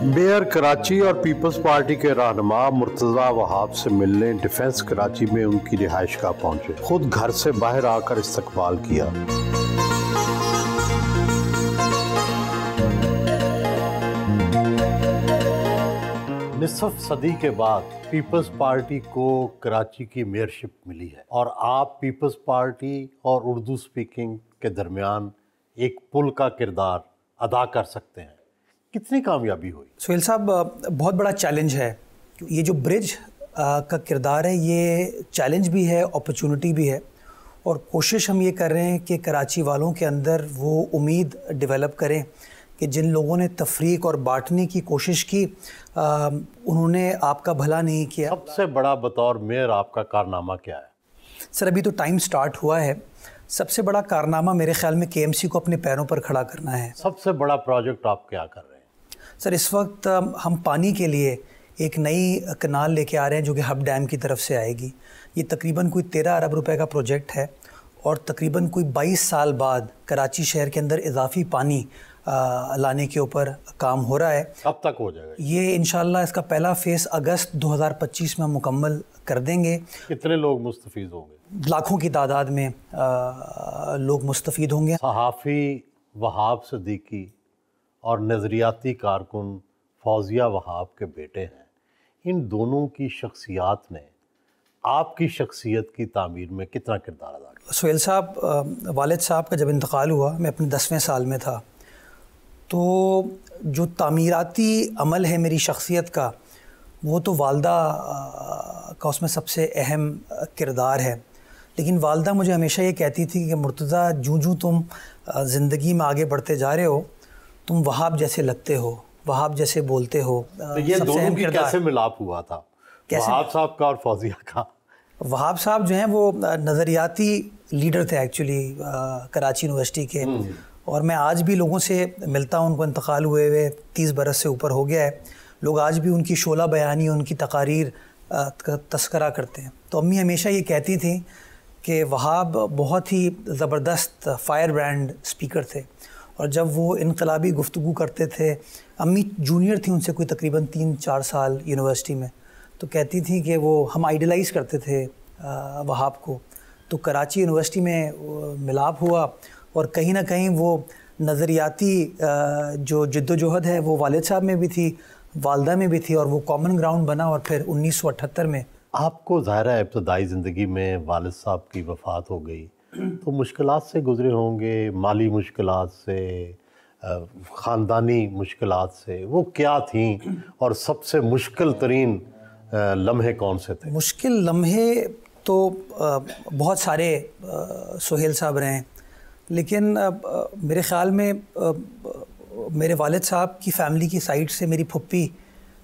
Mayor Karachi और peoples party के रहनुमा मुर्तज़ा वहाब से मिलने डिफेंस कराची में उनकी रिहाइशगाह पहुंचे। खुद घर से बाहर आकर इस्तकबाल किया। निसफ सदी के बाद पीपल्स पार्टी को कराची की मेयरशिप मिली है और आप पीपल्स पार्टी और उर्दू स्पीकिंग के दरमियान एक पुल का किरदार अदा कर सकते हैं। कितनी कामयाबी हुई? सुहेल साहब, बहुत बड़ा चैलेंज है। ये जो ब्रिज का किरदार है, ये चैलेंज भी है, अपॉर्चुनिटी भी है। और कोशिश हम ये कर रहे हैं कि कराची वालों के अंदर वो उम्मीद डेवलप करें कि जिन लोगों ने तफरीक और बांटने की कोशिश की, उन्होंने आपका भला नहीं किया। सबसे बड़ा बतौर मेयर आपका कारनामा क्या है? सर, अभी तो टाइम स्टार्ट हुआ है। सबसे बड़ा कारनामा मेरे ख्याल में KMC को अपने पैरों पर खड़ा करना है। सबसे बड़ा प्रोजेक्ट आप क्या कर रहे हैं? सर, इस वक्त हम पानी के लिए एक नई कनाल लेके आ रहे हैं जो कि हब डैम की तरफ से आएगी। ये तकरीबन कोई 13 अरब रुपए का प्रोजेक्ट है और तकरीबन कोई 22 साल बाद कराची शहर के अंदर इजाफी पानी लाने के ऊपर काम हो रहा है। कब तक हो जाएगा ये? इंशाल्लाह इसका पहला फेज़ अगस्त 2025 में मुकम्मल कर देंगे। कितने लोग मुस्तफ़ीद होंगे? लाखों की तादाद में लोग मुस्तफ़ीद होंगे। सहाफ़ी वहाब सिद्दीकी और नज़रियाती कारकुन फौजिया वहाब के बेटे हैं। इन दोनों की शख्सियात ने आपकी शख्सियत की तामीर में कितना किरदार अदा किया? सुहेल साहब, वालिद साहब का जब इंतकाल हुआ, मैं अपने 10वें साल में था, तो जो तामीराती अमल है मेरी शख्सियत का, वो तो वालदा का उसमें सबसे अहम किरदार है। लेकिन वालदा मुझे हमेशा ये कहती थी कि मुर्तज़ा, जूं तुम ज़िंदगी में आगे बढ़ते जा रहे हो, तुम वहाब जैसे लगते हो, वहाब जैसे बोलते हो। तो ये दोनों की कैसे मिलाप हुआ था? वहाब साहब का और फौजिया का? वहाब साहब जो हैं वो नज़रियाती लीडर थे एक्चुअली कराची यूनिवर्सिटी के। और मैं आज भी लोगों से मिलता हूँ, उनको इंतकाल हुए 30 बरस से ऊपर हो गया है। लोग आज भी उनकी शोला बयानी, उनकी तकारीर का तस्करा करते हैं। तो अम्मी हमेशा ये कहती थी कि वहाब बहुत ही ज़बरदस्त फायर ब्रांड स्पीकर थे और जब वो इनकलाबी गुफ्तगू करते थे, अम्मी जूनियर थी उनसे कोई तकरीबन 3-4 साल यूनिवर्सिटी में, तो कहती थी कि वो हम आइडलाइज़ करते थे वहाब को। तो कराची यूनिवर्सिटी में मिलाप हुआ और कहीं ना कहीं वो नज़रियाती जो जिद्दोजहद है वो वालिद साहब में भी थी, वालदा में भी थी, और वो कॉमन ग्राउंड बना। और फिर 1978 में आपको ज़ाहिर है इब्तदाई ज़िंदगी में वालिद साहब की वफ़ात हो गई, तो मुश्किलात से गुज़रे होंगे, माली मुश्किलात से, ख़ानदानी मुश्किलात से। वो क्या थीं और सबसे मुश्किल तरीन लम्हे कौन से थे? मुश्किल लम्हे तो बहुत सारे सुहेल साहब रहे हैं, लेकिन मेरे ख़्याल में मेरे वालिद साहब की फ़ैमिली की साइड से मेरी फुप्पी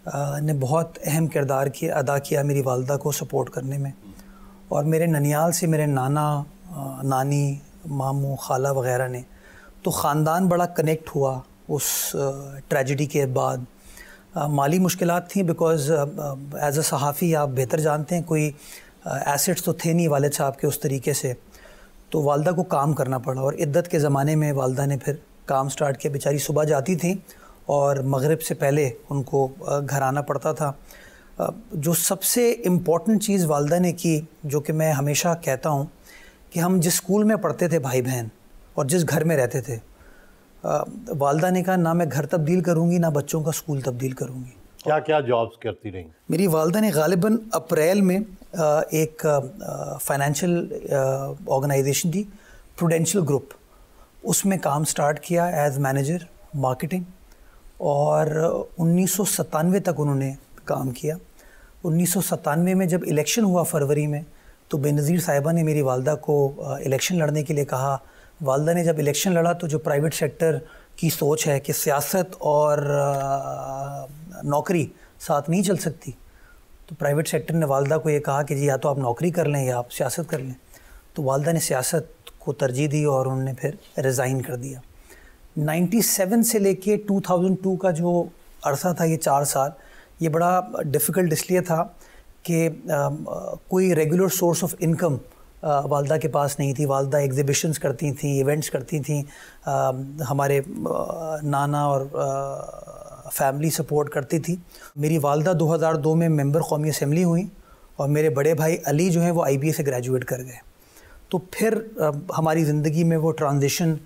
ने बहुत अहम किरदार अदा किया मेरी वालदा को सपोर्ट करने में। और मेरे ननियाल से मेरे नाना, नानी, मामू, खाला वग़ैरह ने, तो ख़ानदान बड़ा कनेक्ट हुआ उस ट्रेजेडी के बाद। माली मुश्किलात थी बिकॉज़ एज़ अ सहाफ़ी आप बेहतर जानते हैं, कोई एसेट्स तो थे नहीं वालिद साहब के उस तरीके से, तो वालदा को काम करना पड़ा। और इद्दत के ज़माने में वालदा ने फिर काम स्टार्ट किया। बेचारी सुबह जाती थी और मगरिब से पहले उनको घर आना पड़ता था। जो सबसे इम्पॉर्टेंट चीज़ वालदा ने की, जो कि मैं हमेशा कहता हूँ, कि हम जिस स्कूल में पढ़ते थे भाई बहन और जिस घर में रहते थे, वालदा ने कहा ना मैं घर तब्दील करूँगी, ना बच्चों का स्कूल तब्दील करूँगी। क्या क्या जॉब्स करती रहीं? मेरी वालदा ने गालिबन अप्रैल में एक फाइनेंशियल ऑर्गेनाइजेशन थी, प्रूडेंशियल ग्रुप, उसमें काम स्टार्ट किया एज मैनेजर मार्केटिंग। और 1997 तक उन्होंने काम किया। 1997 में जब इलेक्शन हुआ फरवरी में, तो बेनज़ीर साहिबा ने मेरी वालदा को इलेक्शन लड़ने के लिए कहा। वालदा ने जब इलेक्शन लड़ा तो जो प्राइवेट सेक्टर की सोच है कि सियासत और नौकरी साथ नहीं चल सकती, तो प्राइवेट सेक्टर ने वालदा को ये कहा कि जी या तो आप नौकरी कर लें या आप सियासत कर लें। तो वालदा ने सियासत को तरजीह दी और उन्होंने फिर रिज़ाइन कर दिया। 97 से लेके 2002 का जो अरसा था, ये 4 साल, ये बड़ा डिफ़िकल्ट इसलिए था कि कोई रेगुलर सोर्स ऑफ इनकम वालदा के पास नहीं थी। वालदा एग्ज़िबिशंस करती थी, इवेंट्स करती थी। हमारे नाना और फैमिली सपोर्ट करती थी। मेरी वालदा 2002 में मेंबर कौमी असम्बली हुई और मेरे बड़े भाई अली जो हैं वो IBA से ग्रेजुएट कर गए। तो फिर हमारी ज़िंदगी में वो ट्रांजिशन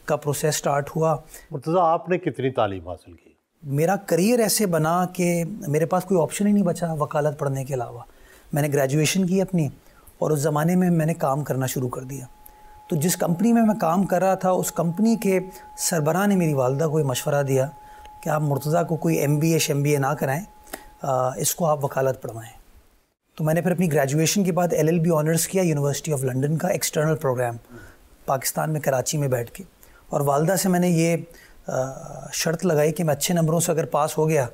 का प्रोसेस स्टार्ट हुआ। मुर्तज़ा, आपने कितनी तालीम हासिल की? मेरा करियर ऐसे बना कि मेरे पास कोई ऑप्शन ही नहीं बचा वकालत पढ़ने के अलावा। मैंने ग्रेजुएशन की अपनी, और उस ज़माने में मैंने काम करना शुरू कर दिया। तो जिस कंपनी में मैं काम कर रहा था, उस कंपनी के सरबराह ने मेरी वालदा को ये मशवरा दिया कि आप मुर्तज़ा को कोई MBA MBA ना कराएं, इसको आप वकालत पढ़वाएं। तो मैंने फिर अपनी ग्रेजुएशन के बाद LLB ऑनर्स किया यूनिवर्सिटी ऑफ लंदन का, एक्सटर्नल प्रोग्राम, पाकिस्तान में कराची में बैठ के। और वालदा से मैंने ये शर्त लगाई कि मैं अच्छे नंबरों से अगर पास हो गया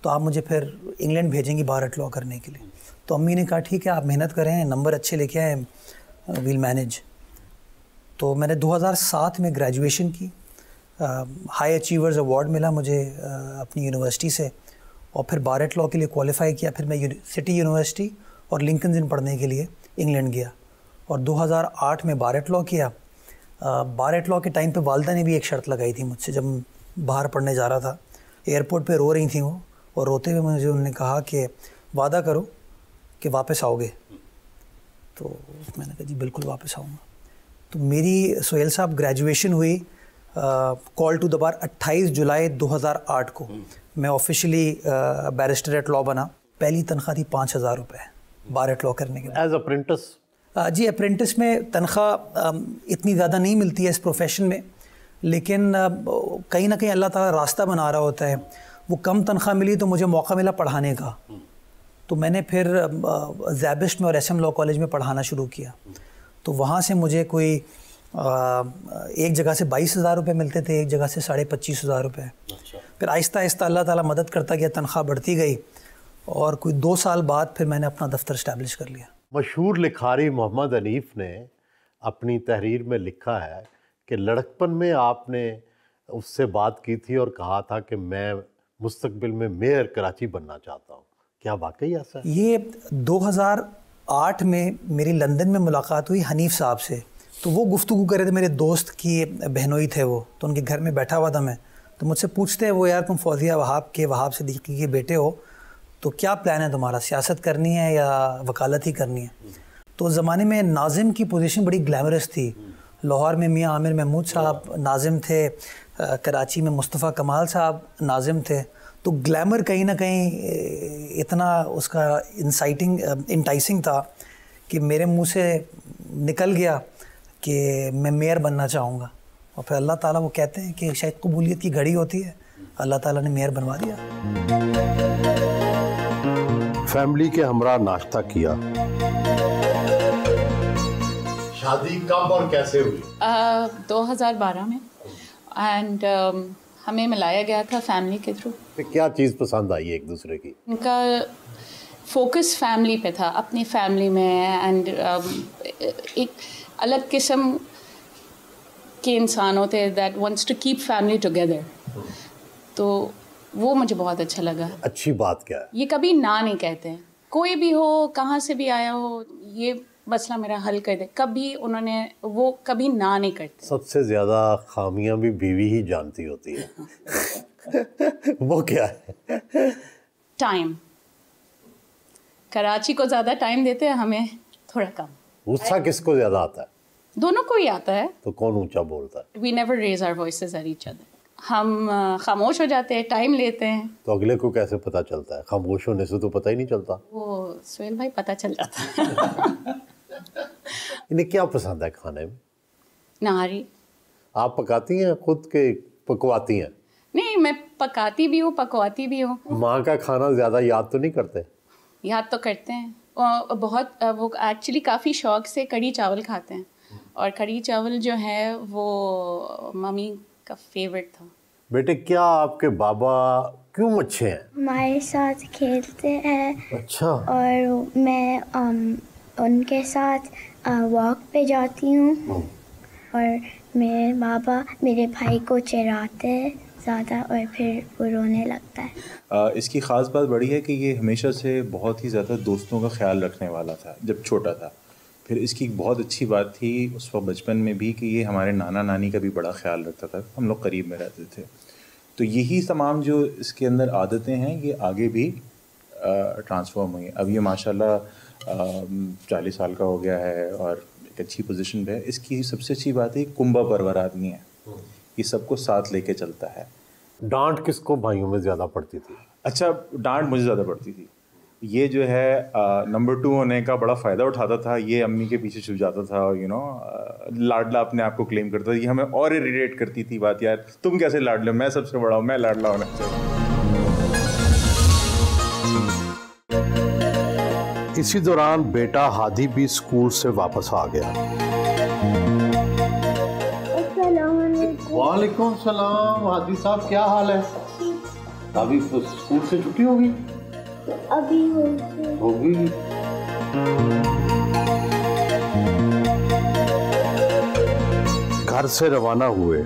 तो आप मुझे फिर इंग्लैंड भेजेंगी बार एट लॉ करने के लिए। तो अम्मी ने कहा ठीक है, आप मेहनत करें, नंबर अच्छे लेके आए, वील मैनेज। तो मैंने 2007 में ग्रेजुएशन की, हाई अचीवर्स अवार्ड मिला मुझे अपनी यूनिवर्सिटी से, और फिर बार एट लॉ के लिए क्वालिफाई किया। फिर मैं सिटी यूनिवर्सिटी और लिंकन्स इन पढ़ने के लिए इंग्लैंड गया और 2008 में बार एट लॉ किया। बार एट लॉ के टाइम पे वालदा ने भी एक शर्त लगाई थी मुझसे, जब बाहर पढ़ने जा रहा था। एयरपोर्ट पे रो रही थी वो, और रोते हुए मुझे उन्होंने कहा कि वादा करो कि वापस आओगे। तो मैंने कहा जी बिल्कुल वापस आऊँगा। तो मेरी सोहेल साहब ग्रेजुएशन हुई कॉल टू द बार 28 जुलाई 2008 को। मैं ऑफिशियली बैरिस्टर एट लॉ बना। पहली तनख्वाह थी 5,000 रुपये बार एट लॉ करने के बाद। As apprentice? जी, अप्रेंटिस में तनख्वाह इतनी ज़्यादा नहीं मिलती है इस प्रोफेशन में, लेकिन कहीं ना कहीं अल्लाह ताला रास्ता बना रहा होता है। वो कम तनख्वाह मिली तो मुझे मौका मिला पढ़ाने का। तो मैंने फिर ज़ैबिस्ट में और SM लॉ कॉलेज में पढ़ाना शुरू किया। तो वहाँ से मुझे कोई एक जगह से 22,000 रुपये मिलते थे, एक जगह से 25,500 रुपये। अच्छा। फिर आहिस्ता आहिस्ता अल्लाह ताला मदद करता गया, तनख्वाह बढ़ती गई, और कोई 2 साल बाद फिर मैंने अपना दफ्तर इस्टेब्लिश कर लिया। मशहूर लिखारी मोहम्मद हनीफ ने अपनी तहरीर में लिखा है कि लड़कपन में आपने उससे बात की थी और कहा था कि मैं मुस्तकबिल में मेयर कराची बनना चाहता हूँ। क्या वाकई ऐसा है? ये 2008 में मेरी लंदन में मुलाकात हुई हनीफ साहब से। तो वो गुफ्तगू कर रहे थे, मेरे दोस्त की बहनोई थे वो, तो उनके घर में बैठा हुआ था मैं। तो मुझसे पूछते हैं वो, यार तुम फौजिया वहाब सिद्दीकी के बेटे हो, तो क्या प्लान है तुम्हारा, सियासत करनी है या वकालत ही करनी है? तो उस ज़माने में नाजिम की पोजीशन बड़ी ग्लैमरस थी। लाहौर में मियाँ आमिर महमूद साहब नाजिम थे, कराची में मुस्तफ़ा कमाल साहब नाजिम थे। तो ग्लैमर कहीं ना कहीं इतना उसका इंटाइसिंग था कि मेरे मुंह से निकल गया कि मैं मेयर बनना चाहूँगा। और फिर अल्लाह ताला, वो कहते हैं कि शायद कबूलियत की घड़ी होती है, अल्लाह ताला ने मेयर बनवा दिया। फैमिली के हमरा नाश्ता किया। शादी कब और कैसे हुई? 2012 में, एंड हमें मिलाया गया था फैमिली के थ्रू। क्या चीज़ पसंद आई एक दूसरे की? उनका फोकस फैमिली पे था, अपनी फैमिली में, एंड एक अलग किस्म के इंसान होते हैं that wants to keep family together. तो वो मुझे बहुत अच्छा लगा। अच्छी बात क्या है? ये कभी ना नहीं कहते हैं, कोई भी हो, कहाँ से भी आया हो, ये मसला मेरा हल कर दे, कभी उन्होंने वो कभी ना नहीं करते। सबसे ज़्यादा खामियां भी बीवी ही जानती होती है। वो क्या है? टाइम। कराची को ज़्यादा टाइम देते हैं, हमें थोड़ा कम। गुस्सा किसको ज़्यादा आता है? दोनों को ही आता है। तो कौन ऊंचा बोलता है? We never raise our voices at each other. हम खामोश हो जाते हैं, टाइम लेते हैं। तो अगले को कैसे पता चलता है? खामोश होने से तो पता ही नहीं चलता। वो सोहेल भाई पता चल जाता है। इन्हें क्या पसंद है खाने में? नारी। आप पकाती हैं खुद के पकवाती हैं? नहीं, मैं पकाती भी हूँ, पकवाती भी हूँ। माँ का खाना ज़्यादा याद तो नहीं करते? याद तो करते हैं, और बहुत वो एक्चुअली काफ़ी शौक से कढ़ी चावल खाते हैं, और कढ़ी चावल जो है वो मम्मी का फेवरेट था। बेटे, क्या आपके बाबा क्यों अच्छे हैं? हमारे साथ खेलते हैं। अच्छा। और मैं उनके साथ वॉक पे जाती हूँ, और मेरे बाबा मेरे भाई को चिढ़ाते हैं ज़्यादा, और फिर वो रोने लगता है। इसकी ख़ास बात बड़ी है कि ये हमेशा से बहुत ही ज़्यादा दोस्तों का ख्याल रखने वाला था जब छोटा था। फिर इसकी एक बहुत अच्छी बात थी उस वक्त बचपन में भी कि ये हमारे नाना नानी का भी बड़ा ख्याल रखता था। हम लोग करीब में रहते थे, तो यही तमाम जो इसके अंदर आदतें हैं ये आगे भी ट्रांसफॉर्म हुई। अब ये माशाल्लाह 40 साल का हो गया है और एक अच्छी पोजीशन पे है। इसकी सबसे अच्छी बात है कुंभा परवर आदमी है, ये सबको साथ लेके चलता है। डांट किसको भाइयों में ज़्यादा पड़ती थी? अच्छा, डांट मुझे ज़्यादा पड़ती थी। ये जो है नंबर 2 होने का बड़ा फ़ायदा उठाता था, ये अम्मी के पीछे छुप जाता था, लाडला अपने आप को क्लेम करता था। ये हमें और इरिटेट करती थी बात, यार तुम कैसे लाडले हो, मैं सबसे बड़ा हूँ, मैं लाडला होना चाहिए। इसी दौरान बेटा हादी भी स्कूल से वापस आ गया। वालेकुम सलाम। हादी साहब क्या हाल है? अभी स्कूल से छुट्टी होगी? अभी होगी। घर से रवाना हुए।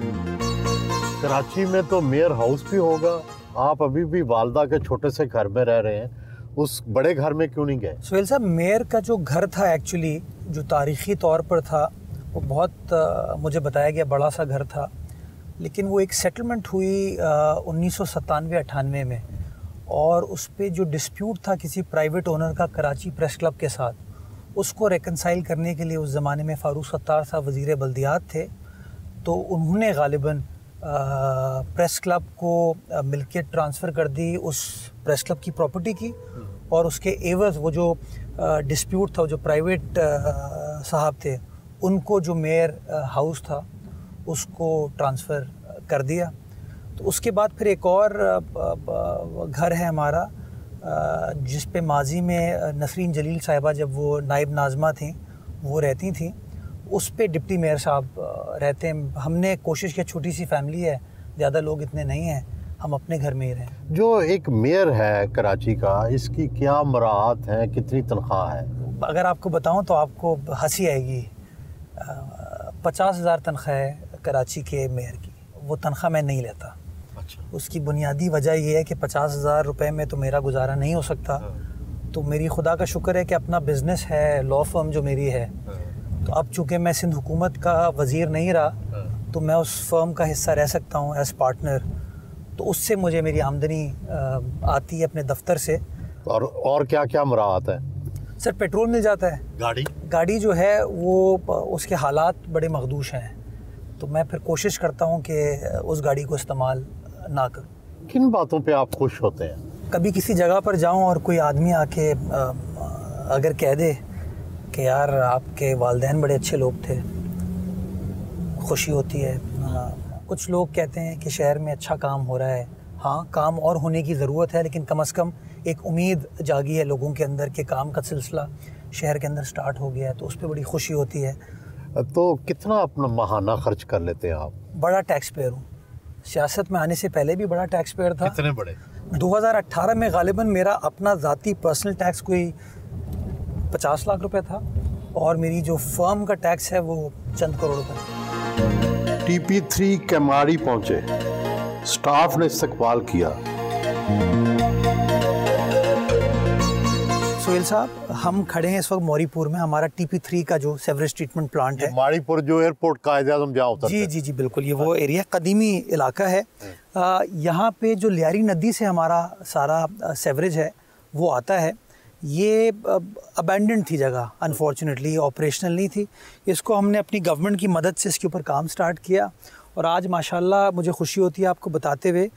कराची में तो मेयर हाउस भी होगा, आप अभी भी वालदा के छोटे से घर में रह रहे हैं, उस बड़े घर में क्यों नहीं गए? सुहेल साहब, मेयर का जो घर था एक्चुअली, जो तारीख़ी तौर पर था, वो बहुत मुझे बताया गया बड़ा सा घर था, लेकिन वो एक सेटलमेंट हुई 1997-98 में, और उस पर जो डिस्प्यूट था किसी प्राइवेट ओनर का कराची प्रेस क्लब के साथ, उसको रेकनसाइल करने के लिए उस ज़माने में फ़ारूक सत्तार साहब वज़ीर बल्दियात थे, तो उन्होंने गालिबन प्रेस क्लब को मिल्कियत ट्रांसफ़र कर दी उस प्रेस क्लब की प्रॉपर्टी की, और उसके एवज़ वो जो डिस्प्यूट था, जो प्राइवेट साहब थे, उनको जो मेयर हाउस था उसको ट्रांसफ़र कर दिया। तो उसके बाद फिर एक और घर है हमारा, जिस पे माजी में नसरीन जलील साहिबा जब वो नायब नाज़मा थी वो रहती थी, उस पे डिप्टी मेयर साहब रहते हैं। हमने कोशिश की, छोटी सी फैमिली है, ज़्यादा लोग इतने नहीं हैं, हम अपने घर में ही रहें। जो एक मेयर है कराची का, इसकी क्या मराहत हैं, कितनी तनख्वाह है? अगर आपको बताऊं तो आपको हंसी आएगी। 50,000 तनख्वाह है कराची के मेयर की। वो तनख्वाह मैं नहीं लेता। अच्छा। उसकी बुनियादी वजह यह है कि 50,000 रुपये में तो मेरा गुजारा नहीं हो सकता। तो मेरी खुदा का शुक्र है कि अपना बिज़नेस है, लॉ फर्म जो मेरी है। तो अब चूँकि मैं सिंध हुकूमत का वज़ीर नहीं रहा, तो मैं उस फर्म का हिस्सा रह सकता हूँ एज़ पार्टनर। तो उससे मुझे मेरी आमदनी आती है अपने दफ्तर से। और क्या क्या मराहत है? सर, पेट्रोल मिल जाता है। गाड़ी जो है वो, उसके हालात बड़े मखदूश हैं, तो मैं फिर कोशिश करता हूँ कि उस गाड़ी को इस्तेमाल ना करूँ। किन बातों पे आप खुश होते हैं? कभी किसी जगह पर जाऊँ और कोई आदमी आके अगर कह दे कि यार आपके वालिदैन बड़े अच्छे लोग थे, खुशी होती है। कुछ लोग कहते हैं कि शहर में अच्छा काम हो रहा है। हाँ, काम और होने की ज़रूरत है, लेकिन कम से कम एक उम्मीद जागी है लोगों के अंदर कि काम का सिलसिला शहर के अंदर स्टार्ट हो गया है, तो उस पर बड़ी खुशी होती है। तो कितना अपना माहाना खर्च कर लेते हैं आप? बड़ा टैक्स पेयर हूँ। सियासत में आने से पहले भी बड़ा टैक्स पेयर था। कितने बड़े? 2018 में गालिबन मेरा अपना ज़ाती पर्सनल टैक्स कोई 50 लाख रुपए था, और मेरी जो फर्म का टैक्स है वो चंद करोड़ रुपए। TP3 केमाड़ी पहुंचे, स्टाफ ने इस्तकबाल किया। सुहेल साहब, हम खड़े हैं इस वक्त मौरीपुर में, हमारा TP3 का जो सेवरेज ट्रीटमेंट प्लांट है। माड़ीपुर जो एयरपोर्ट कायदे-आज़म जहाँ उतरता है। जी, बिल्कुल, ये वो एरिया कदीमी इलाका है। यहाँ पे जो लियारी नदी से हमारा सारा सेवरेज है वो आता है। ये अबैंडन थी जगह, अनफॉर्चुनेटली ऑपरेशनल नहीं थी। इसको हमने अपनी गवर्नमेंट की मदद से इसके ऊपर काम स्टार्ट किया, और आज माशाल्लाह मुझे खुशी होती है आपको बताते हुए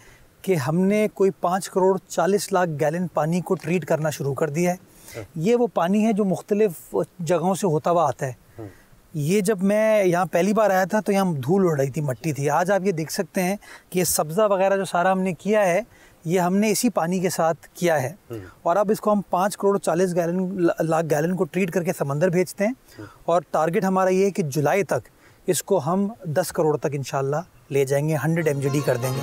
कि हमने कोई 5 करोड़ 40 लाख गैलन पानी को ट्रीट करना शुरू कर दिया है। ये वो पानी है जो मुख्तलिफ जगहों से होता हुआ आता है। ये जब मैं यहाँ पहली बार आया था तो यहाँ धूल उड़ रही थी, मट्टी थी। आज आप ये देख सकते हैं कि ये सब्ज़ा वगैरह जो सारा हमने किया है, ये हमने इसी पानी के साथ किया है। और अब इसको हम 5 करोड़ 40 लाख गैलन को ट्रीट करके समंदर भेजते हैं, और टारगेट हमारा ये है कि जुलाई तक इसको हम 10 करोड़ तक इंशाल्लाह ले जाएंगे, 100 MGD कर देंगे।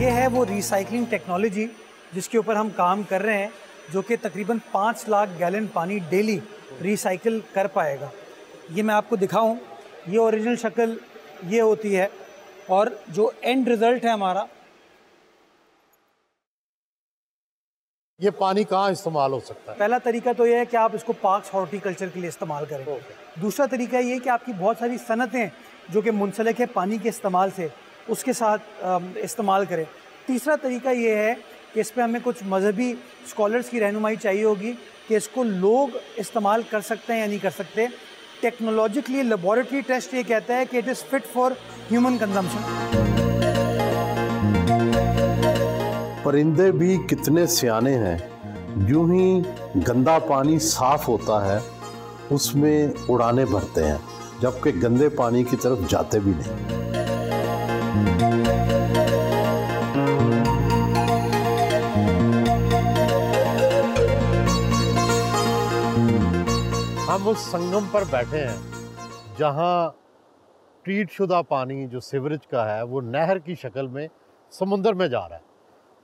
ये है वो रिसाइकलिंग टेक्नोलॉजी जिसके ऊपर हम काम कर रहे हैं, जो कि तकरीबन 5 लाख गैलन पानी डेली रिसाइकिल कर पाएगा। ये मैं आपको दिखाऊं, ये ओरिजिनल शक्ल ये होती है, और जो एंड रिज़ल्ट है हमारा। ये पानी कहाँ इस्तेमाल हो सकता है? पहला तरीका तो ये है कि आप इसको पार्क्स हॉर्टिकल्चर के लिए इस्तेमाल करें। दूसरा तरीका ये है कि आपकी बहुत सारी सनतें जो कि मुंसलिक है पानी के इस्तेमाल से, उसके साथ इस्तेमाल करें। तीसरा तरीका ये है कि इस पर हमें कुछ मजहबी स्कॉलर्स की रहनुमाई चाहिए होगी कि इसको लोग इस्तेमाल कर सकते हैं या नहीं कर सकते। टेक्नोलॉजिकली लेबॉरेटरी टेस्ट ये कहता है कि it is fit for human consumption. परिंदे भी कितने सियाने हैं, यूं ही गंदा पानी साफ होता है उसमें उड़ाने भरते हैं, जबकि गंदे पानी की तरफ जाते भी नहीं। हम उस संगम पर बैठे हैं जहां ट्रीट शुदा पानी जो सीवरेज का है वो नहर की शक्ल में समुंदर में जा रहा है।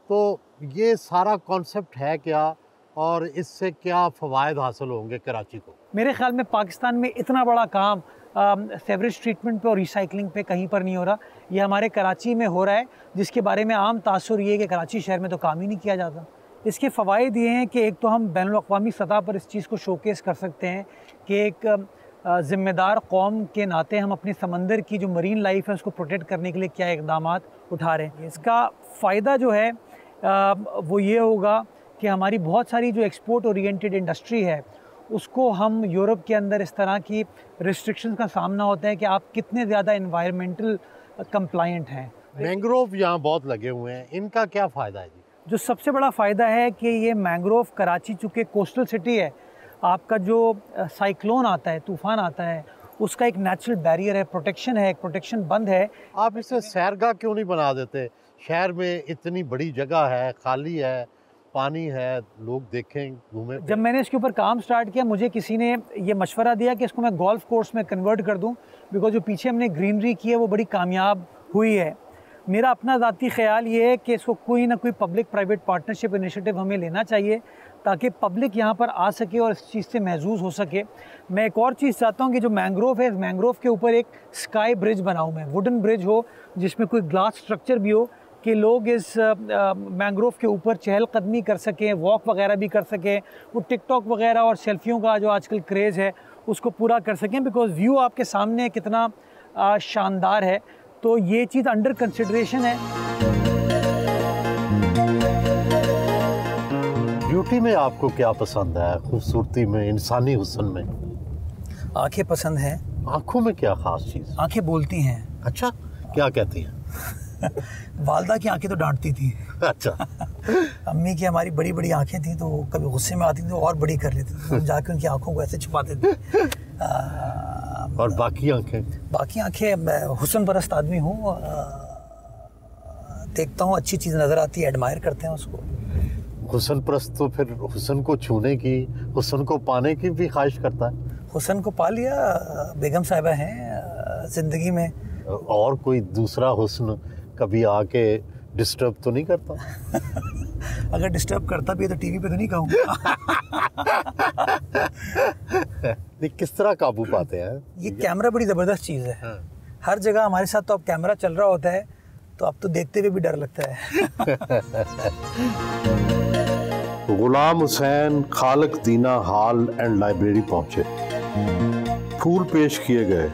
तो ये सारा कॉन्सेप्ट है क्या और इससे क्या फ़वायद हासिल होंगे कराची को? मेरे ख्याल में पाकिस्तान में इतना बड़ा काम सीवरेज ट्रीटमेंट पे और रिसाइकलिंग पे कहीं पर नहीं हो रहा। ये हमारे कराची में हो रहा है, जिसके बारे में आम तासुर ये है कि कराची शहर में तो काम ही नहीं किया जाता। इसके फ़वाइद ये हैं कि एक तो हम बैनुल-अक़वामी सतह पर इस चीज़ को शोकेस कर सकते हैं कि एक ज़िम्मेदार कौम के नाते हम अपने समंदर की जो मरीन लाइफ है उसको प्रोटेक्ट करने के लिए क्या इक़दामात उठा रहे हैं। इसका फ़ायदा जो है वो ये होगा कि हमारी बहुत सारी जो एक्सपोर्ट ओरिएंटेड इंडस्ट्री है उसको हम यूरोप के अंदर इस तरह की रिस्ट्रिक्शंस का सामना होता है कि आप कितने ज़्यादा एनवायरमेंटल कंप्लायंट हैं। मैंग्रोव यहाँ बहुत लगे हुए हैं, इनका क्या फ़ायदा है जी? जो सबसे बड़ा फ़ायदा है कि ये मैंग्रोव कराची चूँकि कोस्टल सिटी है, आपका जो साइक्लोन आता है, तूफ़ान आता है, उसका एक नेचुरल बैरियर है, प्रोटेक्शन है, एक प्रोटेक्शन बंद है। आप इसे सैरगाह क्यों नहीं बना देते? शहर में इतनी बड़ी जगह है, खाली है, पानी है, लोग देखें, घूमें। जब मैंने इसके ऊपर काम स्टार्ट किया, मुझे किसी ने ये मशवरा दिया कि इसको मैं गोल्फ कोर्स में कन्वर्ट कर दूं, बिकॉज जो पीछे हमने ग्रीनरी की है वो बड़ी कामयाब हुई है। मेरा अपना ज़ाती ख्याल ये है कि इसको कोई ना कोई पब्लिक प्राइवेट पार्टनरशिप इनिशिएटिव हमें लेना चाहिए ताकि पब्लिक यहाँ पर आ सके और इस चीज़ से महसूस हो सके। मैं एक और चीज़ चाहता हूँ कि जो मैंग्रोव है, इस मैंग्रोव के ऊपर एक स्काई ब्रिज बनाऊँ मैं, वुडन ब्रिज हो जिसमें कोई ग्लास स्ट्रक्चर भी हो कि लोग इस मैंग्रोव के ऊपर चहलकदमी कर सकें, वॉक वगैरह भी कर सकें, वो टिकटॉक वगैरह और सेल्फियों का जो आजकल क्रेज़ है उसको पूरा कर सकें, बिकॉज़ व्यू आपके सामने कितना शानदार है। तो ये चीज़ अंडर कंसिडरेशन है। ब्यूटी में आपको क्या पसंद है? खूबसूरती में, इंसानी हुस्न में? आंखें पसंद हैं। आँखों में क्या ख़ास चीज़? आंखें बोलती हैं। अच्छा, क्या कहती हैं? वालदा की आंखें तो डांटती थी। अच्छा। अम्मी की हमारी बड़ी बड़ी आंखें थी, तो वो कभी गुस्से में आती थी तो और बड़ी कर लेती थी, हम जाके उनकी आंखों को ऐसे छुपाते थे। और बाकी आंखें? बाकी आंखें, मैं हुस्न परस्त आदमी हूँ, देखता हूँ अच्छी चीज़ नज़र आती है, एडमायर करते हैं उसको। हुस्न परस्त तो फिर हुस्न को छूने की, हुस्न को पाने की भी ख्वाहिश करता है। हुस्न को पा लिया, बेगम साहिबा हैं ज़िंदगी में। और कोई दूसरा हुस्न कभी आके डिस्टर्ब तो नहीं करता? अगर डिस्टर्ब करता भी है तो टीवी पे तो नहीं कहूँगा। नहीं, किस तरह काबू पाते हैं? ये कैमरा बड़ी ज़बरदस्त चीज़ है। हाँ। हर जगह हमारे साथ तो अब कैमरा चल रहा होता है, तो अब तो देखते हुए भी डर लगता है। गुलाम हुसैन खालक दीना हॉल एंड लाइब्रेरी पहुंचे, फूल पेश किए गए।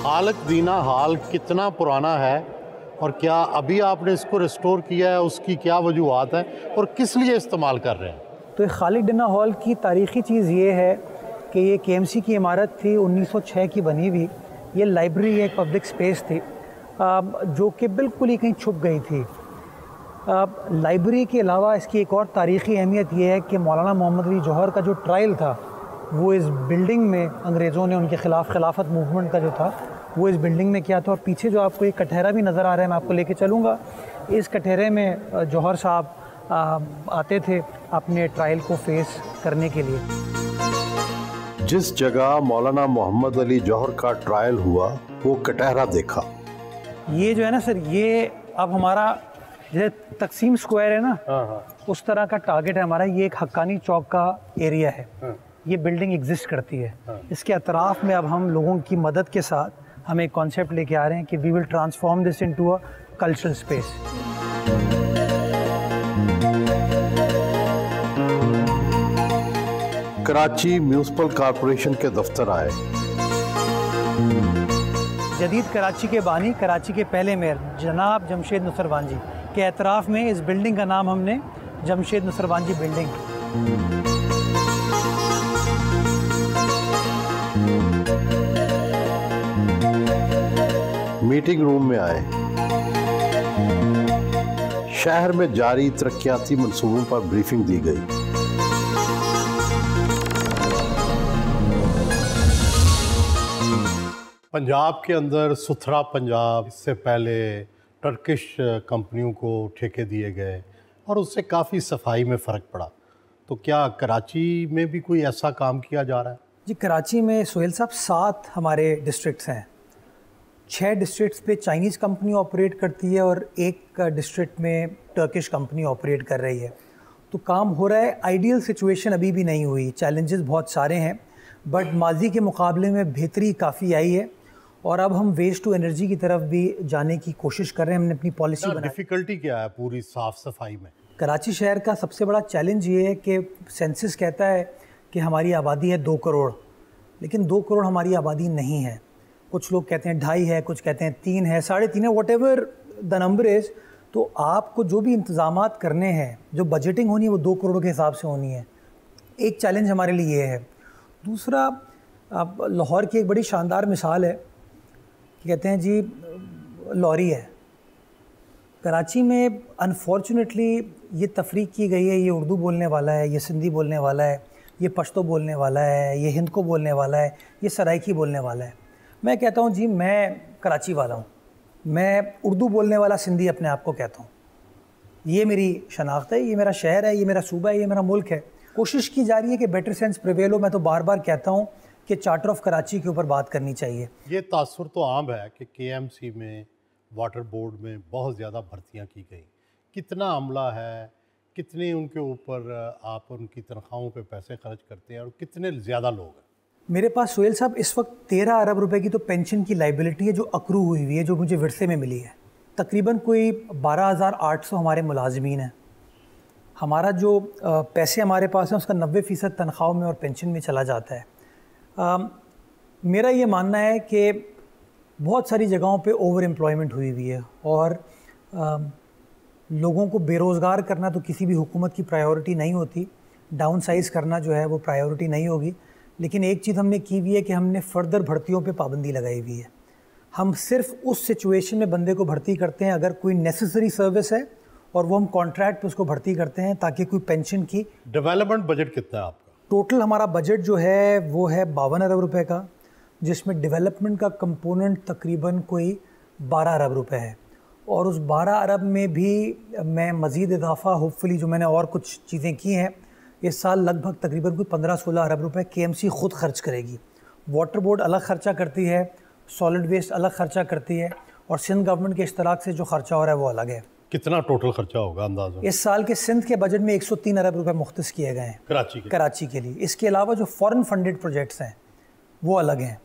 खालक दीना हॉल कितना पुराना है और क्या अभी आपने इसको रिस्टोर किया है? उसकी क्या वजूहात है और किस लिए इस्तेमाल कर रहे हैं? तो खालिद डिना हॉल की तारीख़ी चीज़ ये है कि ये KMC की इमारत थी, 1906 की बनी हुई। ये लाइब्रेरी एक पब्लिक स्पेस थी जो कि बिल्कुल ही कहीं छुप गई थी। लाइब्रेरी के अलावा इसकी एक और तारीख़ी अहमियत ये है कि मौलाना मोहम्मद अली जौहर का जो ट्रायल था वो इस बिल्डिंग में, अंग्रेज़ों ने उनके ख़िलाफ़ खिलाफत मूवमेंट का जो था वो इस बिल्डिंग में किया था। और पीछे जो आपको एक कटहरा भी नज़र आ रहा है, मैं आपको लेके चलूँगा। इस कटहरे में जौहर साहब आते थे अपने ट्रायल को फेस करने के लिए। जिस जगह मौलाना मोहम्मद अली जौहर का ट्रायल हुआ वो कटहरा देखा। ये जो है ना सर, ये अब हमारा जैसे तकसीम स्क्वायर है ना, उस तरह का टारगेट है हमारा। ये एक हक्कानी चौक का एरिया है। ये बिल्डिंग एग्जिस्ट करती है। इसके अतराफ़ में अब हम लोगों की मदद के साथ हम एक कॉन्सेप्ट लेके आ रहे हैं कि we will transform this into a cultural space. Karachi municipal corporation के दफ्तर आए। जदीद कराची के बानी, कराची के पहले मेयर जनाब जमशेद नसरवांजी के एतराफ़ में इस बिल्डिंग का नाम हमने जमशेद नसरवांजी बिल्डिंग। मीटिंग रूम में आए। शहर में जारी तरक्याती मंसूबों पर ब्रीफिंग दी गई। पंजाब के अंदर सुथरा पंजाब, इससे पहले टर्किश कंपनियों को ठेके दिए गए और उससे काफ़ी सफाई में फ़र्क पड़ा। तो क्या कराची में भी कोई ऐसा काम किया जा रहा है? जी, कराची में सोहेल साहब 7 हमारे डिस्ट्रिक्ट्स हैं। 6 डिस्ट्रिक्ट्स पे चाइनीज़ कंपनी ऑपरेट करती है और एक डिस्ट्रिक्ट में टर्किश कंपनी ऑपरेट कर रही है। तो काम हो रहा है। आइडियल सिचुएशन अभी भी नहीं हुई, चैलेंजेस बहुत सारे हैं, बट माजी के मुकाबले में बेहतरी काफ़ी आई है और अब हम वेस्ट टू एनर्जी की तरफ भी जाने की कोशिश कर रहे हैं। हमने अपनी पॉलिसी बनाई। डिफ़िकल्टी क्या है पूरी साफ़ सफाई में? कराची शहर का सबसे बड़ा चैलेंज ये है कि सेंसस कहता है कि हमारी आबादी है 2 करोड़, लेकिन 2 करोड़ हमारी आबादी नहीं है। कुछ लोग कहते हैं 2.5 है, कुछ कहते हैं 3 है, 3.5 है, व्हाटएवर द नंबर इज़। तो आपको जो भी इंतज़ामात करने हैं, जो बजटिंग होनी है वो 2 करोड़ के हिसाब से होनी है। एक चैलेंज हमारे लिए ये है। दूसरा, अब लाहौर की एक बड़ी शानदार मिसाल है कि कहते हैं जी लॉरी है। कराची में अनफॉर्चुनेटली ये तफरीक की गई है, ये उर्दू बोलने वाला है, ये सिंधी बोलने वाला है, ये पश्तो बोलने वाला है, ये हिंद को बोलने वाला है, ये सराइकी बोलने वाला है। मैं कहता हूँ जी मैं कराची वाला हूँ, मैं उर्दू बोलने वाला सिंधी अपने आप को कहता हूँ। ये मेरी शनाख्त है, ये मेरा शहर है, ये मेरा सूबा है, ये मेरा मुल्क है। कोशिश की जा रही है कि बेटर सेंस प्रिवेल हो। मैं तो बार बार कहता हूँ कि चार्टर ऑफ कराची के ऊपर बात करनी चाहिए। ये तासुर तो आम है कि KMC में, वाटर बोर्ड में बहुत ज़्यादा भर्तियां की गई। कितना अमला है, कितने उनके ऊपर आप उनकी तनख्वाहों पे पैसे खर्च करते हैं और कितने ज़्यादा लोग हैं? मेरे पास सोहेल साहब इस वक्त 13 अरब रुपए की तो पेंशन की लाइबिलिटी है जो अक्रू हुई हुई है, जो मुझे विरसे में मिली है। तकरीबन कोई 12,800 हमारे मुलाजमीन हैं। हमारा जो पैसे हमारे पास हैं उसका 90% तनख्वाहों में और पेंशन में चला जाता है। मेरा ये मानना है कि बहुत सारी जगहों पे ओवर एम्प्लॉयमेंट हुई हुई है और लोगों को बेरोज़गार करना तो किसी भी हुकूमत की प्रायोरिटी नहीं होती। डाउन साइज़ करना जो है वो प्रायोरिटी नहीं होगी। लेकिन एक चीज़ हमने की हुई है कि हमने फ़र्दर भर्तियों पे पाबंदी लगाई हुई है। हम सिर्फ उस सिचुएशन में बंदे को भर्ती करते हैं अगर कोई नेसेसरी सर्विस है, और वो हम कॉन्ट्रैक्ट पे उसको भर्ती करते हैं ताकि कोई पेंशन की। डेवलपमेंट बजट कितना है आपका? टोटल हमारा बजट जो है वो है 52 अरब रुपए का, जिसमें डेवलपमेंट का कंपोनेंट तकरीबन कोई 12 अरब रुपए है। और उस 12 अरब में भी मैं मज़ीद इजाफा होपफुली जो मैंने और कुछ चीज़ें की हैं, इस साल लगभग तकरीबन कोई 15-16 अरब रुपए KMC ख़ुद खर्च करेगी। वाटर बोर्ड अलग ख़र्चा करती है, सॉलिड वेस्ट अलग ख़र्चा करती है, और सिंध गवर्नमेंट के इश्तराक से जो ख़र्चा हो रहा है वो अलग है। कितना टोटल खर्चा होगा अंदाज़ा? इस साल के सिंध के बजट में 103 अरब रुपए मुख्तस किए गए हैं कराची के लिए। इसके अलावा जो फॉरेन फंडेड प्रोजेक्ट्स हैं वो अलग हैं।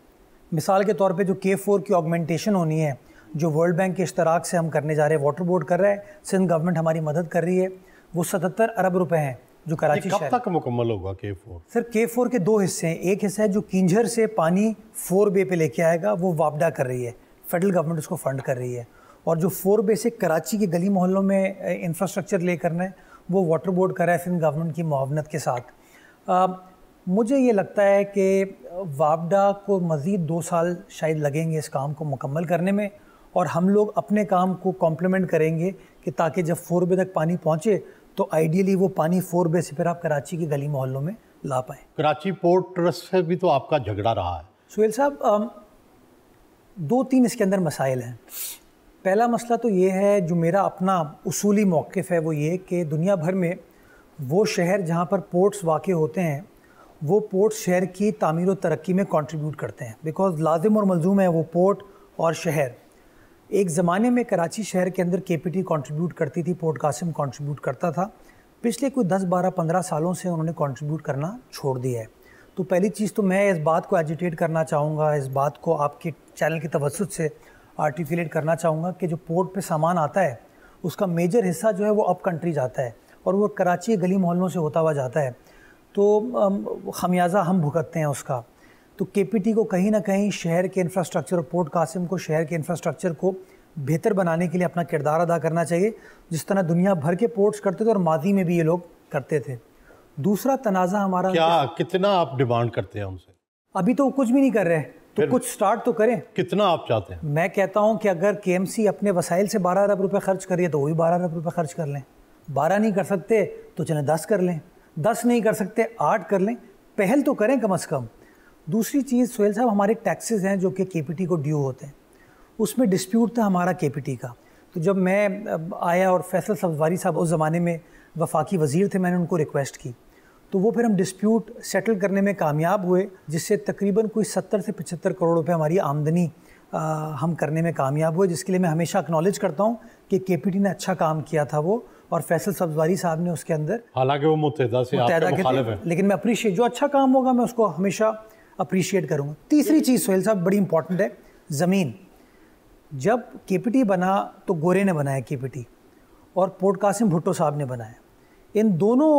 मिसाल के तौर पे जो K4 की ऑगमेंटेशन होनी है, जो वर्ल्ड बैंक के इश्तराक से हम करने जा रहे हैं, वाटर बोर्ड कर रहा है, सिंध गवर्नमेंट हमारी मदद कर रही है, वो 77 अरब रुपए हैं जो कराची कब तक मुकम्मल होगा K4? सर K4 के 2 हिस्से हैं। एक हिस्सा है जो किंझर से पानी 4 बे पे लेके आएगा, वो वापडा कर रही है, फेडरल गवर्नमेंट उसको फंड कर रही है। और जो 4 बे से कराची के गली मोहल्लों में इंफ्रास्ट्रक्चर ले करना है वो वाटर बोर्ड कर रहा है सिंध गवर्नमेंट की मुआवनत के साथ। मुझे ये लगता है कि वापडा को मज़ीद 2 साल शायद लगेंगे इस काम को मुकम्मल करने में, और हम लोग अपने काम को कॉम्प्लीमेंट करेंगे कि ताकि जब 4 बे तक पानी पहुँचे तो आइडियली वो पानी 4 बे से फिर आप कराची की गली मोहल्लों में ला पाएँ। कराची पोर्ट ट्रस्ट से भी तो आपका झगड़ा रहा है सोहेल साहब। 2-3 इसके अंदर मसाइल हैं। पहला मसला तो ये है, जो मेरा अपना उसूली मौक़िफ़ है वो ये कि दुनिया भर में वो शहर जहाँ पर पोर्ट्स वाक़ होते हैं वो पोर्ट्स शहर की तामीर व तरक्की में कंट्रीब्यूट करते हैं, बिकॉज़ लाजिम और मलजूम है वो पोर्ट और शहर। एक ज़माने में कराची शहर के अंदर KPT कंट्रीब्यूट करती थी, पोर्ट कासिम कंट्रीब्यूट करता था। पिछले कोई 10-12-15 सालों से उन्होंने कंट्रीब्यूट करना छोड़ दिया है। तो पहली चीज़ तो मैं इस बात को एजिटेट करना चाहूँगा, इस बात को आपके चैनल की तवज्जुह से आर्टिकुलेट करना चाहूँगा कि जो पोर्ट पे सामान आता है उसका मेजर हिस्सा जो है वो अप कंट्री जाता है और वो कराची के गली मोहल्लों से होता हुआ जाता है। तो खमियाजा हम भुगतते हैं उसका। तो केपीटी को कहीं ना कहीं शहर के इंफ्रास्ट्रक्चर और पोर्ट कासिम को शहर के इंफ्रास्ट्रक्चर को बेहतर बनाने के लिए अपना किरदार अदा करना चाहिए, जिस तरह दुनिया भर के पोर्ट्स करते थे और माजी में भी ये लोग करते थे। दूसरा तनाज़ा हमारा क्या कितना आप डिमांड करते हैं उनसे? अभी तो कुछ भी नहीं कर रहे, तो कुछ स्टार्ट तो करें। कितना आप चाहते हैं? मैं कहता हूं कि अगर केएमसी अपने वसाइल से 12 अरब रुपए खर्च करिए तो वही 12 अरब रुपए खर्च कर लें। 12 नहीं कर सकते तो चले 10 कर लें, 10 नहीं कर सकते 8 कर लें, पहल तो करें कम से कम। दूसरी चीज़ सोहेल साहब, हमारे टैक्सेस हैं जो कि केपीटी को ड्यू होते हैं, उसमें डिस्प्यूट था हमारा केपीटी का। तो जब मैं आया और फैसल सब्ज़वारी साहब उस ज़माने में वफाकी वज़ीर थे, मैंने उनको रिक्वेस्ट की, तो वो फिर हम डिस्प्यूट सेटल करने में कामयाब हुए, जिससे तकरीबन कोई 70 से 75 करोड़ रुपए हमारी आमदनी हम करने में कामयाब हुए, जिसके लिए मैं हमेशा एक्नॉलेज करता हूँ कि केपीटी ने अच्छा काम किया था वो, और फैसल सब्ज़वारी साहब ने उसके अंदर, हालांकि वो मुत्तहिदा से आपके मुखालिफ हैं, लेकिन मैं अप्रीशिएट, जो अच्छा काम होगा मैं उसको हमेशा अप्रीशिएट करूँगा। तीसरी चीज़ सोहेल साहब बड़ी इंपॉर्टेंट है, ज़मीन। जब केपीटी बना तो गोरे ने बनाया केपीटी और पोर्ट कासिम भुट्टो साहब ने बनाया। इन दोनों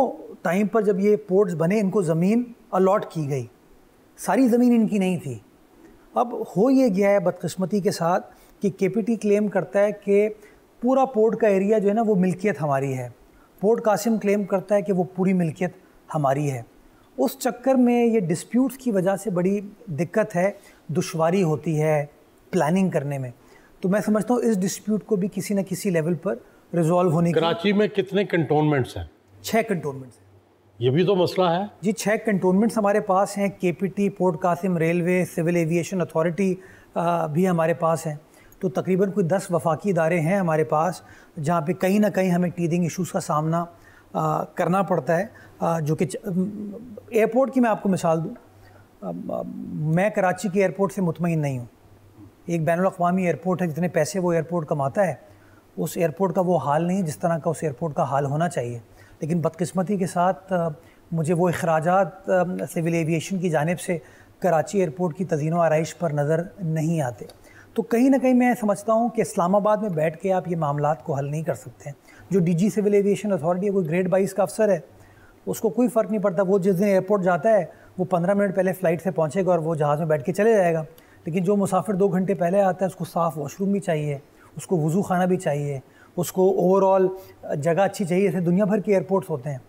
टाइम पर जब ये पोर्ट्स बने, इनको ज़मीन अलॉट की गई, सारी ज़मीन इनकी नहीं थी। अब हो ये गया है बदकिस्मती के साथ कि केपीटी क्लेम करता है कि पूरा पोर्ट का एरिया जो है ना वो मिल्कियत हमारी है, पोर्ट कासिम क्लेम करता है कि वो पूरी मिल्कियत हमारी है। उस चक्कर में ये डिस्प्यूट्स की वजह से बड़ी दिक्कत है, दुश्वारी होती है प्लानिंग करने में। तो मैं समझता हूँ इस डिस्प्यूट को भी किसी न किसी लेवल पर रिजॉल्व होने की। कराची में कितने कंटोनमेंट्स हैं? 6 कंटोनमेंट्स हैं। ये भी तो मसला है जी, 6 कंटोनमेंट्स हमारे पास हैं। KPT, port Qasim, railway, civil aviation authority भी हमारे पास हैं। तो तकरीबन कोई 10 वफाकी इदारे हैं हमारे पास, जहाँ पे कहीं ना कहीं हमें टीदिंग इशूज़ का सामना करना पड़ता है। जो कि एयरपोर्ट की मैं आपको मिसाल दूँ, मैं कराची के एयरपोर्ट से मुतमईन नहीं हूँ। एक बैनुल-अक़वामी एयरपोर्ट है, जितने पैसे वो एयरपोर्ट कमाता है उस एयरपोर्ट का वो हाल नहीं जिस तरह का उस एयरपोर्ट का हाल होना चाहिए। लेकिन बदकिस्मती के साथ मुझे वो अखराजात सिविल एविएशन की जानिब से कराची एयरपोर्ट की तज़ीन व आराइश पर नज़र नहीं आते। तो कहीं ना कहीं मैं समझता हूँ कि इस्लामाबाद में बैठ के आप ये मामलात को हल नहीं कर सकते हैं। जो डीजी सिविल एविएशन अथॉरिटी है, कोई ग्रेड 22 का अफसर है, उसको कोई फ़र्क नहीं पड़ता। वो जिस दिन एयरपोर्ट जाता है वो 15 मिनट पहले फ़्लाइट से पहुँचेगा और वो जहाज़ में बैठ के चले जाएगा। लेकिन जो मुसाफिर 2 घंटे पहले आता है, उसको साफ़ वॉशरूम भी चाहिए, उसको वज़ू खाना भी चाहिए, उसको ओवरऑल जगह अच्छी चाहिए, जैसे दुनिया भर के एयरपोर्ट्स होते हैं।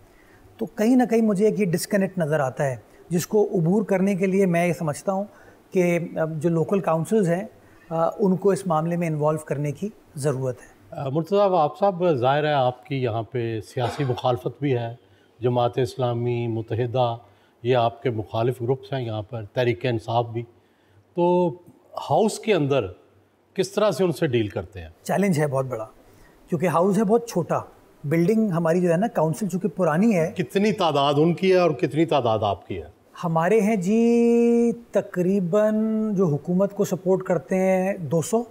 तो कहीं ना कहीं मुझे एक ये डिस्कनेक्ट नज़र आता है, जिसको अबूर करने के लिए मैं ये समझता हूँ कि जो लोकल काउंसिल्स हैं उनको इस मामले में इन्वॉल्व करने की ज़रूरत है। मुर्तज़ा आप साहब, ज़ाहिर है आपकी यहाँ पे सियासी मुखालफत भी है, जमात इस्लामी, मुत्तहिदा, ये आपके मुखालिफ ग्रुप्स हैं यहाँ पर, तहरीक इंसाफ भी। तो हाउस के अंदर किस तरह से उनसे डील करते हैं? चैलेंज है बहुत बड़ा, क्योंकि हाउस है बहुत छोटा। बिल्डिंग हमारी जो है ना, काउंसिल चूँकि पुरानी है। कितनी तादाद उनकी है और कितनी तादाद आपकी है? हमारे हैं जी तकरीबन, जो हुकूमत को सपोर्ट करते हैं 200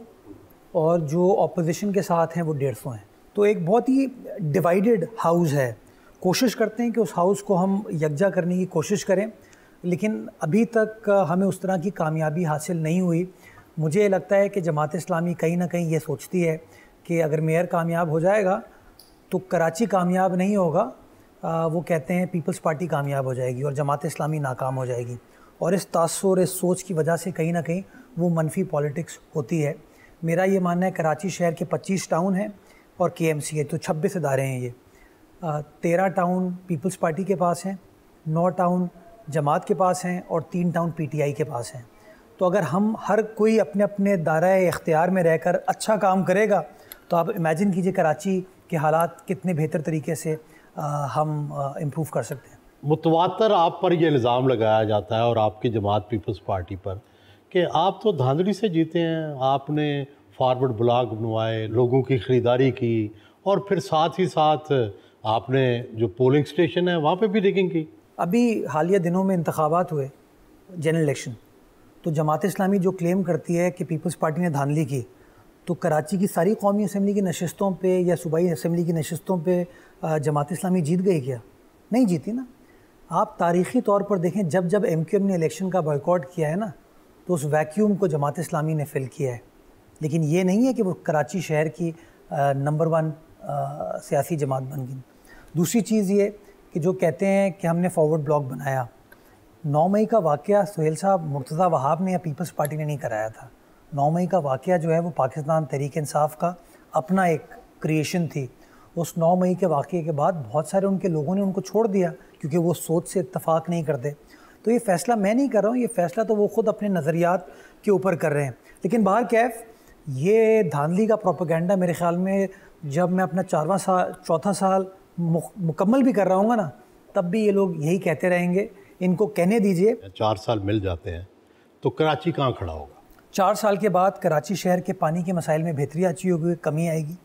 और जो अपोजिशन के साथ हैं वो 150 हैं। तो एक बहुत ही डिवाइडेड हाउस है। कोशिश करते हैं कि उस हाउस को हम यकजा करने की कोशिश करें, लेकिन अभी तक हमें उस तरह की कामयाबी हासिल नहीं हुई। मुझे लगता है कि जमात इस्लामी कहीं ना कहीं ये सोचती है कि अगर मेयर कामयाब हो जाएगा तो कराची कामयाब नहीं होगा। वो कहते हैं पीपल्स पार्टी कामयाब हो जाएगी और जमात इस्लामी नाकाम हो जाएगी। और इस तासुर, इस सोच की वजह से कहीं ना कहीं वो मनफी पॉलिटिक्स होती है। मेरा ये मानना है, कराची शहर के 25 टाउन हैं और KMC है, तो 26 इदारे हैं ये। 13 टाउन पीपल्स पार्टी के पास हैं, 9 टाउन जमात के पास हैं और 3 टाउन PTI के पास हैं। तो अगर हम हर कोई अपने अपने दायरे इख्तियार में रहकर अच्छा काम करेगा तो आप इमेजिन कीजिए कराची के हालात कितने बेहतर तरीके से हम इम्प्रूव कर सकते हैं। मुतवातर आप पर यह इल्ज़ाम लगाया जाता है और आपकी जमात पीपल्स पार्टी पर कि आप तो धांधली से जीते हैं। आपने फॉरवर्ड ब्लॉग बनवाए, लोगों की ख़रीदारी की और फिर साथ ही साथ आपने जो पोलिंग स्टेशन है वहाँ पे भी रिगिंग की। अभी हालिया दिनों में इंतखाबात हुए, जनरल इलेक्शन, तो जमात इस्लामी जो क्लेम करती है कि पीपल्स पार्टी ने धांधली की, तो कराची की सारी कौमी असम्बली की नशस्तों पे या सूबाई असम्बली की नशस्तों पे जमात इस्लामी जीत गई क्या? नहीं जीती ना। आप तारीख़ी तौर पर देखें, जब जब MQM ने इलेक्शन का बॉयकॉट किया है ना, तो उस वैक्यूम को जमात इस्लामी ने फ़िल किया है। लेकिन ये नहीं है कि वो कराची शहर की नंबर 1 सियासी जमात बन गई। दूसरी चीज़ ये कि जो कहते हैं कि हमने फॉरवर्ड ब्लॉक बनाया, 9 मई का वाक़या सुहेल साहब मुर्तज़ा वहाब ने या पीपल्स पार्टी ने नहीं कराया था। 9 मई का वाक़या जो है वो पाकिस्तान तहरीक इंसाफ का अपना एक क्रिएशन थी। उस 9 मई के वाक़े के बाद बहुत सारे उनके लोगों ने उनको छोड़ दिया क्योंकि वो सोच से इत्तफाक नहीं करते। तो ये फ़ैसला मैं नहीं कर रहा हूँ, ये फ़ैसला तो वो ख़ुद अपने नज़रियात के ऊपर कर रहे हैं। लेकिन बाहर कैफ ये धांधली का प्रोपेगेंडा मेरे ख़्याल में जब मैं अपना चौथा साल मुकम्मल भी कर रहा हूँ ना, तब भी ये लोग यही कहते रहेंगे। इनको कहने दीजिए। 4 साल मिल जाते हैं तो कराची कहाँ खड़ा होगा? 4 साल के बाद कराची शहर के पानी के मसाइल में बेहतरी आ चुकी होगी, कमी आएगी।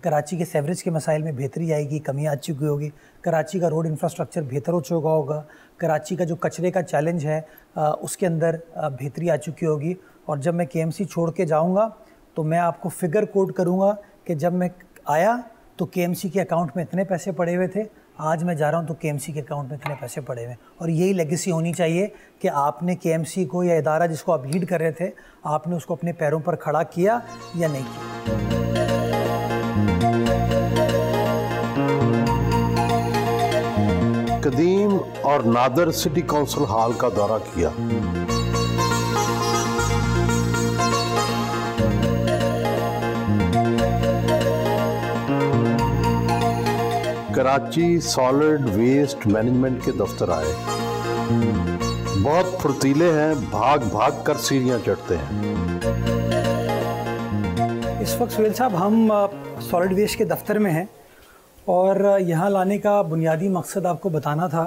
कराची के सेवरेज के मसाइल में बेहतरी आएगी, कमी आ चुकी होगी। कराची का रोड इंफ्रास्ट्रक्चर बेहतर हो चुका होगा। कराची का जो कचरे का चैलेंज है उसके अंदर बेहतरी आ चुकी होगी। और जब मैं KMC छोड़ के जाऊँगा तो मैं आपको फिगर कोट करूँगा कि जब मैं आया तो KMC के अकाउंट में इतने पैसे पड़े हुए थे, आज मैं जा रहा हूँ तो KMC के अकाउंट में इतने पैसे पड़े हुए हैं। और यही लेगेसी होनी चाहिए कि आपने KMC को या इदारा जिसको आप लीड कर रहे थे, आपने उसको अपने पैरों पर खड़ा किया या नहीं किया। कदीम और नादर सिटी काउंसिल हॉल का दौरा किया। कराची सॉलिड वेस्ट मैनेजमेंट के दफ्तर आए। बहुत फुर्तीले हैं, भाग भाग कर सीढ़ियां चढ़ते हैं। इस वक्त सुहेल साहब हम सॉलिड वेस्ट के दफ्तर में हैं और यहाँ लाने का बुनियादी मकसद आपको बताना था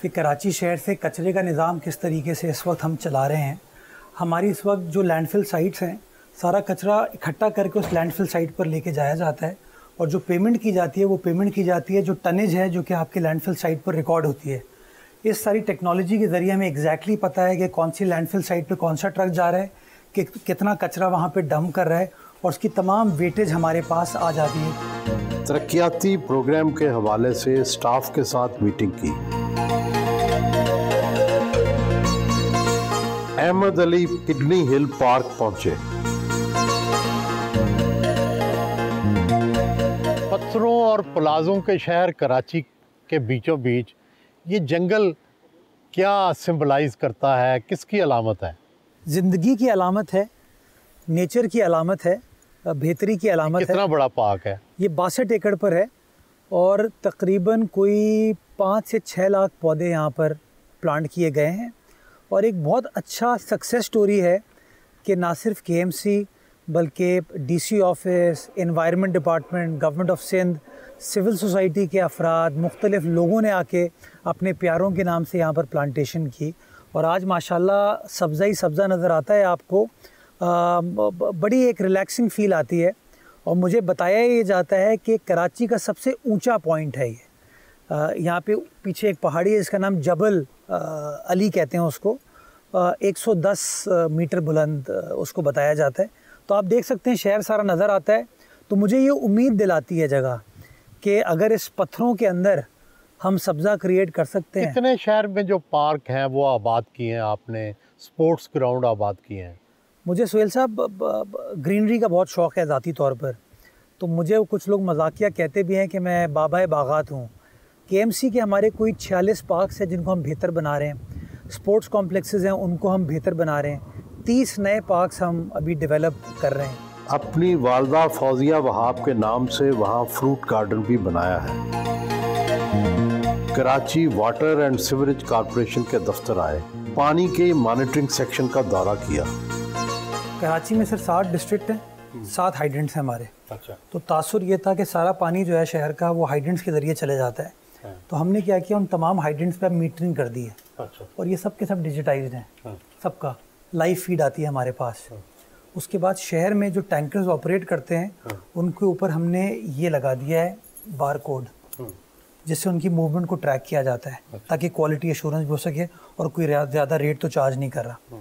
कि कराची शहर से कचरे का निज़ाम किस तरीके से इस वक्त हम चला रहे हैं। हमारी इस वक्त जो लैंडफिल साइट्स हैं, सारा कचरा इकट्ठा करके उस लैंडफिल साइट पर लेके जाया जाता है और जो पेमेंट की जाती है वो पेमेंट की जाती है जो टनेज है जो कि आपके लैंडफिल साइट पर रिकॉर्ड होती है। इस सारी टेक्नोलॉजी के ज़रिए हमें एग्जैक्टली पता है कि कौन सी लैंडफिल साइट पे कौन सा ट्रक जा रहा है, कि कितना कचरा वहाँ पे डंप कर रहा है और उसकी तमाम वेटेज हमारे पास आ जाती है। तरक्याती प्रोग्राम के हवाले से स्टाफ के साथ मीटिंग की। Ahmad Ali kidney hill park पहुंचे। पत्थरों और प्लाजों के शहर कराची के बीचों बीच ये जंगल क्या सिंबलाइज करता है, किसकी अलामत है? ज़िंदगी की अलामत है, नेचर की अलामत है, बेहतरी की अलामत है। कितना बड़ा पार्क है? ये 62 एकड़ पर है और तकरीबन कोई 5 से 6 लाख पौधे यहाँ पर प्लांट किए गए हैं। और एक बहुत अच्छा सक्सेस स्टोरी है कि ना सिर्फ KMC बल्कि DC office, environment department, government of Sindh, civil society के अफराद, मुख्तलिफ लोगों ने आके अपने प्यारों के नाम से यहाँ पर प्लांटेशन की और आज माशाल्लाह सब्ज़ा ही सब्ज़ा नज़र आता है आपको। बड़ी एक रिलैक्सिंग फ़ील आती है और मुझे बताया ये जाता है कि कराची का सबसे ऊंचा पॉइंट है ये। यहाँ पे पीछे एक पहाड़ी है जिसका नाम जबल अली कहते हैं उसको, 110 मीटर बुलंद उसको बताया जाता है। तो आप देख सकते हैं शहर सारा नज़र आता है। तो मुझे ये उम्मीद दिलाती है जगह कि अगर इस पत्थरों के अंदर हम सब्ज़ा क्रिएट कर सकते हैं। कितने शहर में जो पार्क हैं वो आबाद किए हैं आपने, स्पोर्ट्स ग्राउंड आबाद किए हैं? मुझे सुहेल साहब ग्रीनरी का बहुत शौक़ है ज़ाती तौर पर। तो मुझे कुछ लोग मजाकिया कहते भी हैं कि मैं बाबा बागात हूँ। KMC के हमारे कोई 46 पार्क्स हैं जिनको हम बेहतर बना रहे हैं, स्पोर्ट्स कॉम्प्लेक्सेस हैं उनको हम बेहतर बना रहे हैं, 30 नए पार्क्स हम अभी डेवलप कर रहे हैं। अपनी वालदा फौजिया वहाब के नाम से वहाँ फ्रूट गार्डन भी बनाया है। Karachi water and sewerage corporation के दफ्तर आए, पानी के मॉनिटरिंग सेक्शन का दौरा किया। कराची में सर 7 डिस्ट्रिक्ट हैं, 7 हाइड्रेंट्स हैं हमारे। अच्छा। तो तासुर ये था कि सारा पानी जो है शहर का वो हाइड्रेंट्स के ज़रिए चले जाता है। तो हमने क्या किया, उन तमाम हाइड्रेंट्स पे मीटरिंग कर दी है। अच्छा। और ये सब के सब डिजिटाइज्ड हैं, सबका लाइव फीड आती है हमारे पास। उसके बाद शहर में जो टैंकर्स ऑपरेट करते हैं उनके ऊपर हमने ये लगा दिया है बार कोड, जिससे उनकी मूवमेंट को ट्रैक किया जाता है ताकि क्वालिटी एश्योरेंस भी हो सके और कोई ज़्यादा रेट तो चार्ज नहीं कर रहा।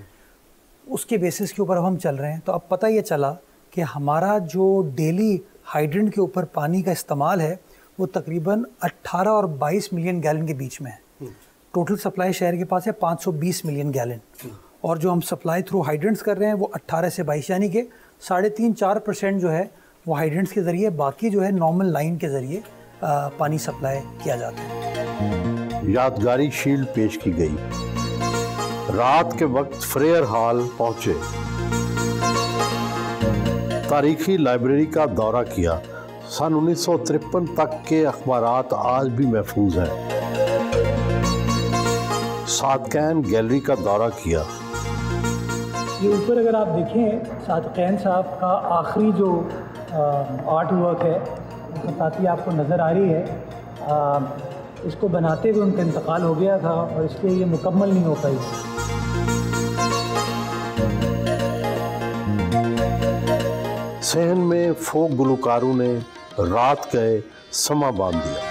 उसके बेसिस के ऊपर अब हम चल रहे हैं। तो अब पता ये चला कि हमारा जो डेली हाइड्रेंट के ऊपर पानी का इस्तेमाल है वो तकरीबन 18 और 22 मिलियन गैलन के बीच में है। टोटल सप्लाई शहर के पास है 520 मिलियन गैलन और जो हम सप्लाई थ्रू हाइड्रेंट्स कर रहे हैं वो 18 से 22 यानी कि 3.5-4% जो है वो हाइड्रेंट्स के ज़रिए, बाकी जो है नॉर्मल लाइन के ज़रिए पानी सप्लाई किया जाता है। यादगारी शील्ड पेश की गई। रात के वक्त फ्रेयर हॉल पहुंचे, तारीखी लाइब्रेरी का दौरा किया। सन 1953 तक के अखबारात आज भी महफूज हैं। सादकैन गैलरी का दौरा किया। ये ऊपर अगर आप देखें सादकैन साहब का आखिरी जो आर्ट वर्क है, बताती आपको नज़र आ रही है। इसको बनाते हुए उनका इंतकाल हो गया था और इसलिए ये मुकम्मल नहीं हो पाई। सहन में फोक गुलकारों ने रात गए समा बांध दिया।